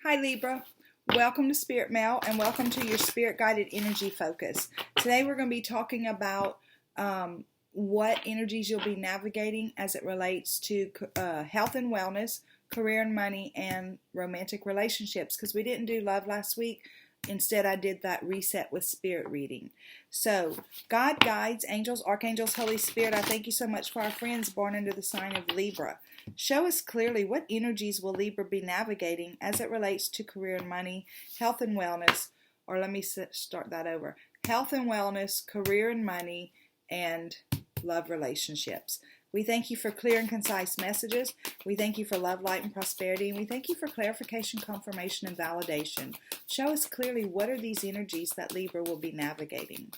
Hi Libra, welcome to Spirit Mail and welcome to your Spirit Guided Energy Focus. Today we're going to be talking about what energies you'll be navigating as it relates to health and wellness, career and money, and romantic relationships, because we didn't do love last week. Instead, I did that reset with spirit reading. So, God, guides, angels, archangels, Holy Spirit, I thank you so much for our friends born under the sign of Libra. Show us clearly what energies will Libra be navigating as it relates to career and money, health and wellness, or let me start that over. Health and wellness, career and money, and love relationships. We thank you for clear and concise messages. We thank you for love, light, and prosperity. And we thank you for clarification, confirmation, and validation. Show us clearly what are these energies that Libra will be navigating.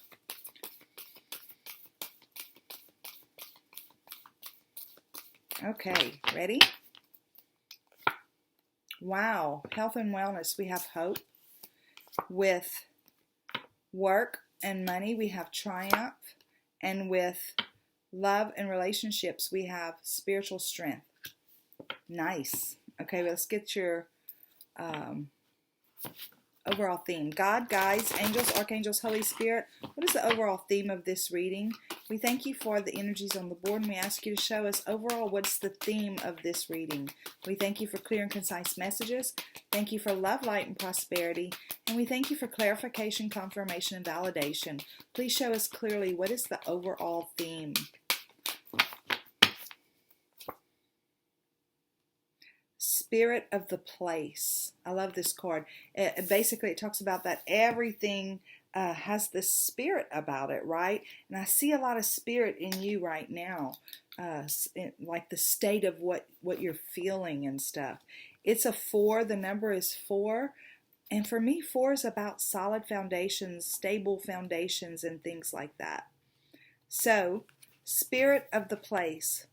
Okay, ready? Wow, health and wellness, we have hope. With work and money, we have triumph. And with love and relationships, we have spiritual strength. Nice. Okay, let's get your overall theme. God, guides, angels, archangels, Holy Spirit. What is the overall theme of this reading? We thank you for the energies on the board, and we ask you to show us overall what's the theme of this reading. We thank you for clear and concise messages. Thank you for love, light, and prosperity. And we thank you for clarification, confirmation, and validation. Please show us clearly what is the overall theme. Spirit of the place. I love this card. Basically, it talks about that everything has this spirit about it, right? And I see a lot of spirit in you right now, like the state of what you're feeling and stuff. It's a 4. The number is 4. And for me, 4 is about solid foundations, stable foundations, and things like that. So, spirit of the place.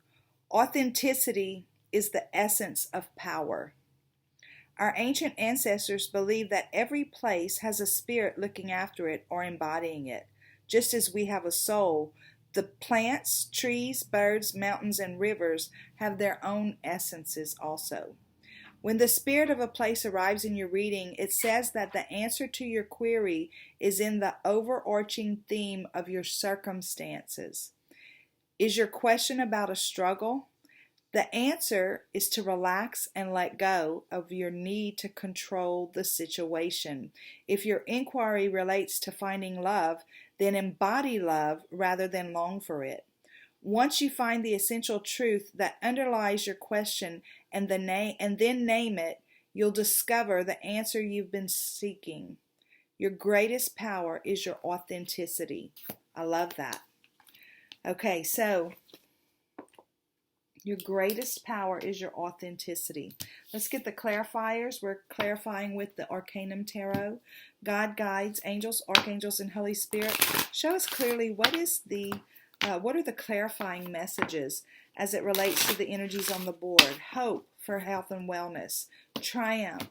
Authenticity is the essence of power. Our ancient ancestors believed that every place has a spirit looking after it or embodying it. Just as we have a soul, the plants, trees, birds, mountains, and rivers have their own essences also. When the spirit of a place arrives in your reading, it says that the answer to your query is in the overarching theme of your circumstances. Is your question about a struggle? The answer is to relax and let go of your need to control the situation. If your inquiry relates to finding love, then embody love rather than long for it. Once you find the essential truth that underlies your question and then name it, you'll discover the answer you've been seeking. Your greatest power is your authenticity. I love that. Okay, so your greatest power is your authenticity. Let's get the clarifiers. We're clarifying with the Arcanum Tarot. God, guides, angels, archangels, and Holy Spirit. Show us clearly what are the clarifying messages as it relates to the energies on the board. Hope for health and wellness. Triumph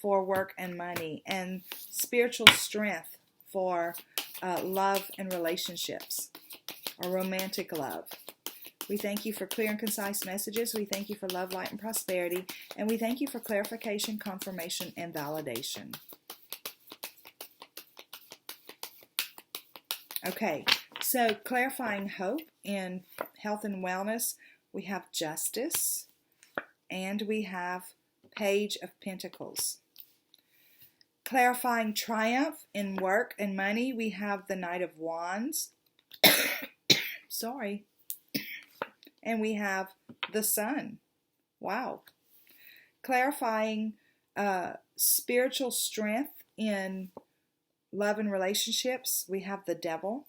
for work and money. And spiritual strength for love and relationships, or romantic love. We thank you for clear and concise messages. We thank you for love, light, and prosperity. And we thank you for clarification, confirmation, and validation. Okay, so clarifying hope in health and wellness, we have Justice, and we have Page of Pentacles. Clarifying triumph in work and money, we have the Knight of Wands. Sorry. And we have the Sun. Wow. Clarifying spiritual strength in love and relationships, we have the Devil.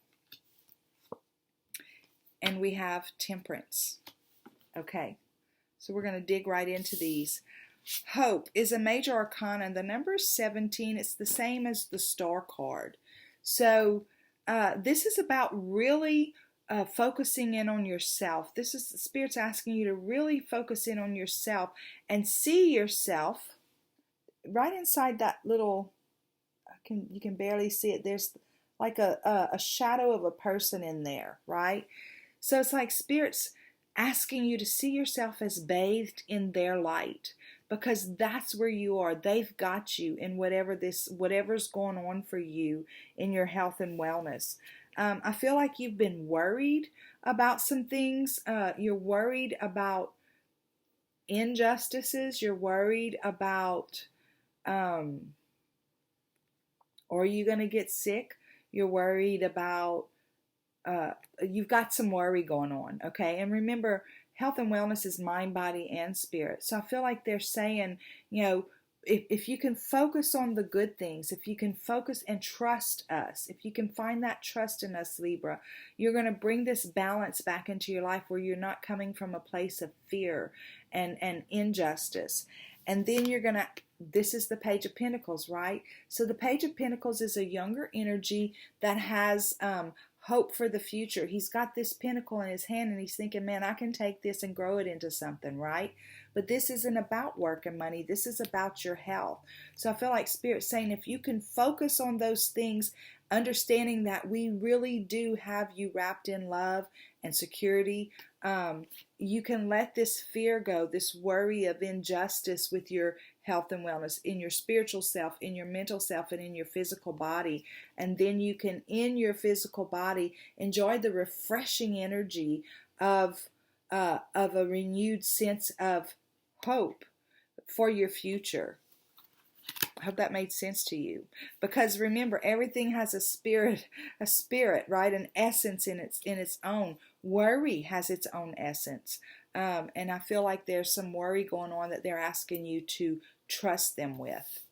And we have Temperance. Okay, so we're going to dig right into these. Hope is a major arcana. The number is 17. It's the same as the Star card. So this is about really focusing in on yourself. This is the Spirit's asking you to really focus in on yourself and see yourself right inside that little, you can barely see it. There's like a shadow of a person in there, right? So it's like Spirit's asking you to see yourself as bathed in their light. because that's where you are. They've got you in whatever's going on for you in your health and wellness. I feel like you've been worried about some things. You're worried about injustices. You're worried about, are you going to get sick? You're worried about, you've got some worry going on, okay? And remember, health and wellness is mind, body, and spirit. So I feel like they're saying, if you can focus on the good things, if you can focus and trust us, if you can find that trust in us, Libra, you're going to bring this balance back into your life where you're not coming from a place of fear and injustice. And then you're going to, this is the Page of Pentacles, right? So the Page of Pentacles is a younger energy that has hope for the future. He's got this pentacle in his hand and he's thinking, man, I can take this and grow it into something, right? But this isn't about work and money. This is about your health. So I feel like Spirit's saying if you can focus on those things, understanding that we really do have you wrapped in love and security, you can let this fear go, this worry of injustice with your health and wellness, in your spiritual self, in your mental self, and in your physical body. And then you can, in your physical body, enjoy the refreshing energy of a renewed sense of hope for your future. I hope that made sense to you. Because remember, everything has a spirit, right? An essence in its own. Worry has its own essence. And I feel like there's some worry going on that they're asking you to trust them with.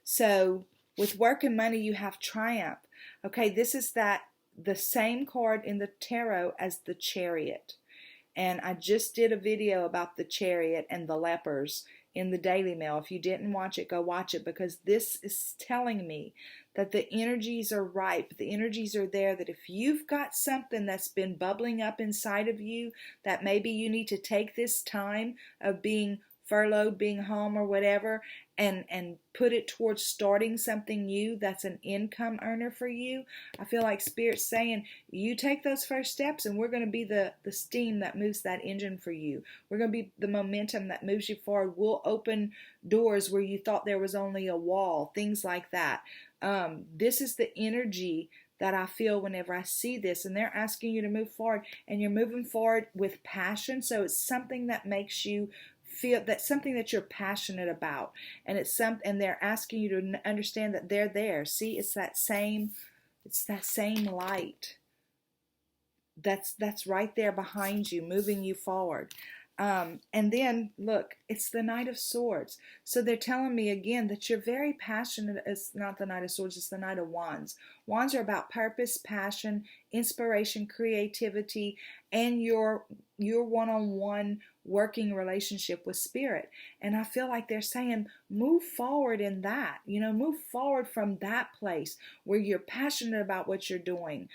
So with work and money, you have triumph. Okay, this is the same card in the tarot as the Chariot. And I just did a video about the Chariot and the lepers in the Daily Mail. If you didn't watch it, go watch it, because this is telling me that the energies are ripe. The energies are there, that if you've got something that's been bubbling up inside of you, that maybe you need to take this time of being furloughed, being home or whatever, and put it towards starting something new that's an income earner for you. I feel like Spirit's saying, you take those first steps and we're going to be the steam that moves that engine for you. We're going to be the momentum that moves you forward. We'll open doors where you thought there was only a wall, things like that. This is the energy that I feel whenever I see this, and they're asking you to move forward, and you're moving forward with passion. So it's something that makes you feel that's something that you're passionate about, and and they're asking you to understand that they're there. See, it's that same light that's right there behind you, moving you forward. And then look, it's the Knight of Swords. So they're telling me again that you're very passionate. It's not the Knight of Swords, it's the Knight of Wands. Wands are about purpose, passion, inspiration, creativity, and your one-on-one working relationship with Spirit. And I feel like they're saying, move forward in that, move forward from that place where you're passionate about what you're doing.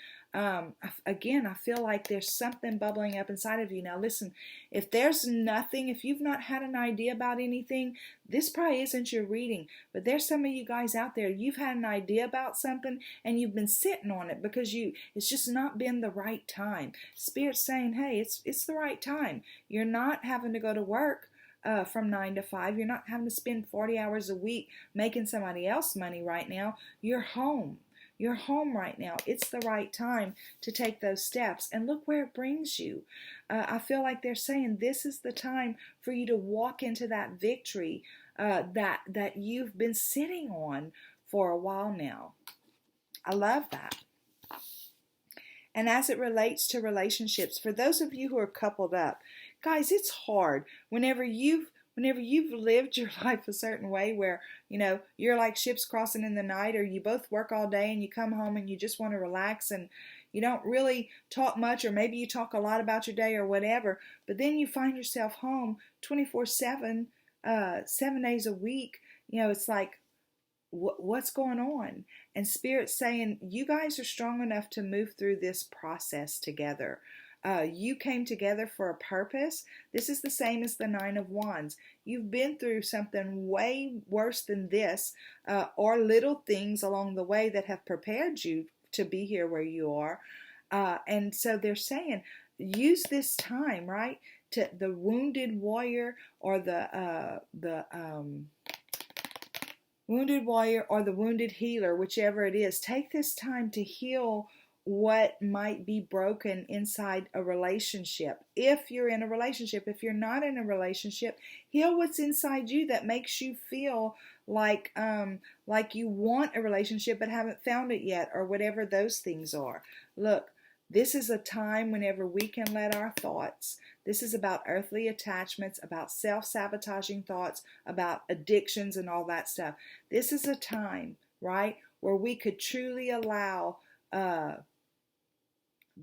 Again, I feel like there's something bubbling up inside of you. Now listen, if you've not had an idea about anything, this probably isn't your reading. But there's some of you guys out there, you've had an idea about something and you've been sitting on it because it's just not been the right time. Spirit's saying, hey, it's the right time. You're not having to go to work from 9 to 5. You're not having to spend 40 hours a week making somebody else money right now. You're home. You're home right now. It's the right time to take those steps. And look where it brings you. I feel like they're saying this is the time for you to walk into that victory that you've been sitting on for a while now. I love that. And as it relates to relationships, for those of you who are coupled up, guys, it's hard whenever you've lived your life a certain way where, you're like ships crossing in the night, or you both work all day and you come home and you just want to relax and you don't really talk much, or maybe you talk a lot about your day or whatever, but then you find yourself home 24/7, 7 days a week. It's like, what's going on? And Spirit's saying, you guys are strong enough to move through this process together. You came together for a purpose. This is the same as the Nine of Wands. You've been through something way worse than this, or little things along the way that have prepared you to be here where you are. And so they're saying, use this time, right? to the wounded warrior or the wounded warrior or the wounded healer, whichever it is. Take this time to heal what might be broken inside a relationship. If you're in a relationship, if you're not in a relationship, heal what's inside you that makes you feel like you want a relationship but haven't found it yet, or whatever those things are. Look, this is a time whenever we can let our thoughts, this is about earthly attachments, about self-sabotaging thoughts, about addictions and all that stuff. This is a time, right, where we could truly allow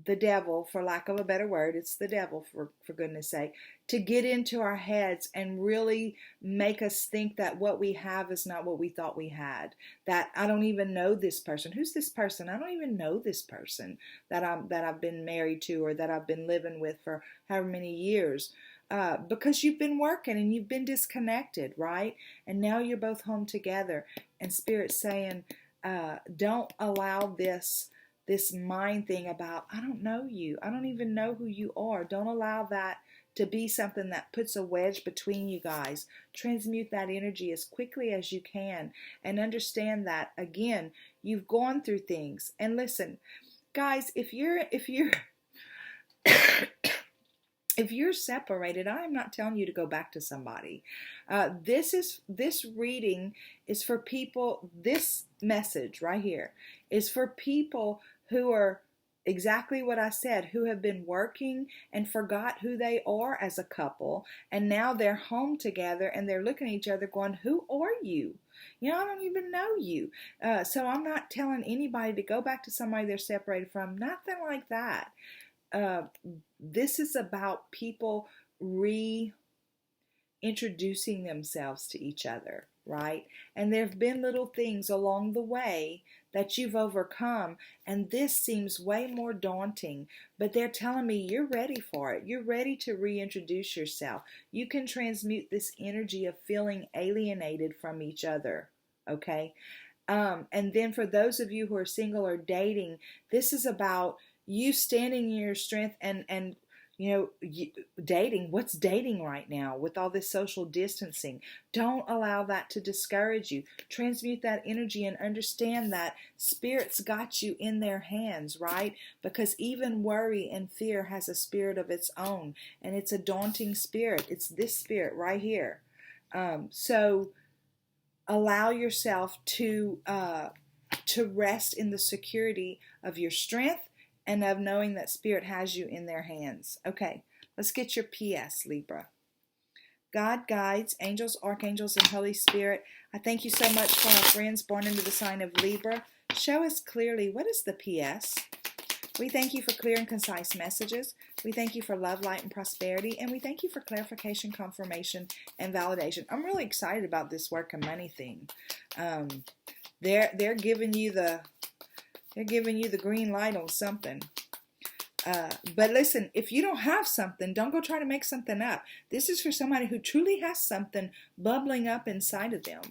the devil, for lack of a better word, it's the devil, for goodness sake, to get into our heads and really make us think that what we have is not what we thought we had. That I don't even know this person. Who's this person? I don't even know this person that I've been married to or that I've been living with for however many years. Because you've been working and you've been disconnected, right? And now you're both home together. And Spirit's saying, don't allow this mind thing about, I don't know you, I don't even know who you are. Don't allow that to be something that puts a wedge between you guys. Transmute that energy as quickly as you can and understand that, again, you've gone through things. And listen, guys, if you're if you're separated, I'm not telling you to go back to somebody. This reading is for people, this message right here is for people who are exactly what I said, who have been working and forgot who they are as a couple, and now they're home together and they're looking at each other going, who are you? You know, I don't even know you. So I'm not telling anybody to go back to somebody they're separated from, nothing like that. This is about people reintroducing themselves to each other, right? And there have been little things along the way that you've overcome, and this seems way more daunting, but they're telling me you're ready for it. You're ready to reintroduce yourself. You can transmute this energy of feeling alienated from each other, okay? And then for those of you who are single or dating, this is about you standing in your strength and you know, dating. What's dating right now with all this social distancing? Don't allow that to discourage you. Transmute that energy and understand that Spirit's got you in their hands, right? Because even worry and fear has a spirit of its own, and it's a daunting spirit. It's this spirit right here. So allow yourself to rest in the security of your strength and of knowing that Spirit has you in their hands. Okay, let's get your PS, Libra. God, guides, angels, archangels, and Holy Spirit, I thank you so much for our friends born into the sign of Libra. Show us clearly, what is the PS? We thank you for clear and concise messages. We thank you for love, light, and prosperity. And we thank you for clarification, confirmation, and validation. I'm really excited about this work and money thing. They're giving you the green light on something. But listen, if you don't have something, don't go try to make something up. This is for somebody who truly has something bubbling up inside of them.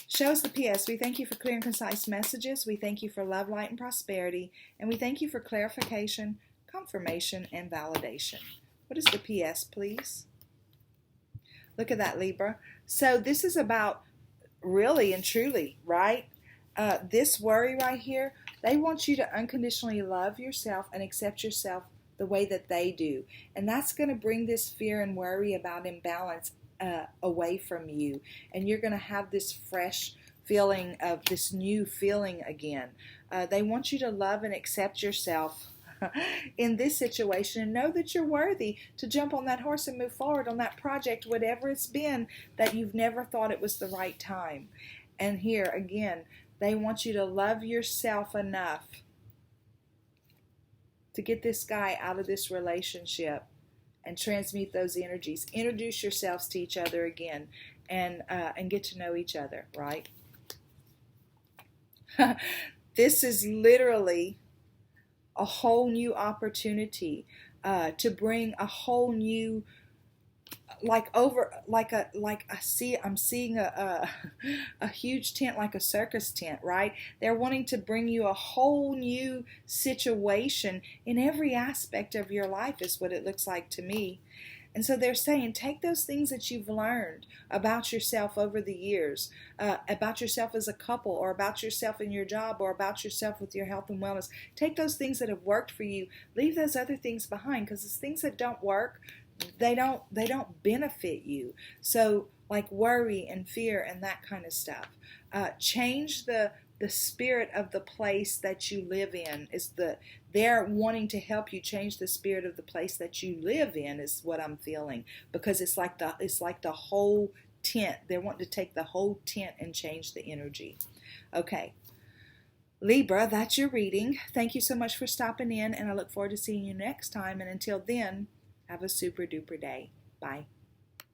Show us the PS. We thank you for clear and concise messages. We thank you for love, light, and prosperity. And we thank you for clarification, confirmation, and validation. What is the PS, please? Look at that, Libra. So this is about really and truly, right? This worry right here, they want you to unconditionally love yourself and accept yourself the way that they do. And that's going to bring this fear and worry about imbalance away from you. And you're going to have this fresh feeling of this new feeling again. They want you to love and accept yourself in this situation and know that you're worthy to jump on that horse and move forward on that project, whatever it's been that you've never thought it was the right time. And here again, they want you to love yourself enough to get this guy out of this relationship and transmute those energies. Introduce yourselves to each other again and get to know each other, right? This is literally a whole new opportunity to bring a whole new I'm seeing a huge tent, like a circus tent, right? They're wanting to bring you a whole new situation in every aspect of your life, is what it looks like to me. And so they're saying, take those things that you've learned about yourself over the years, about yourself as a couple, or about yourself in your job, or about yourself with your health and wellness. Take those things that have worked for you, leave those other things behind, because it's things that don't work, they don't benefit you. So like worry and fear and that kind of stuff. Change the spirit of the place that you live in. They're wanting to help you change the spirit of the place that you live in, is what I'm feeling, because it's like the whole tent. They're wanting to take the whole tent and change the energy. Okay, Libra, that's your reading. Thank you so much for stopping in, and I look forward to seeing you next time. And until then, have a super duper day. Bye.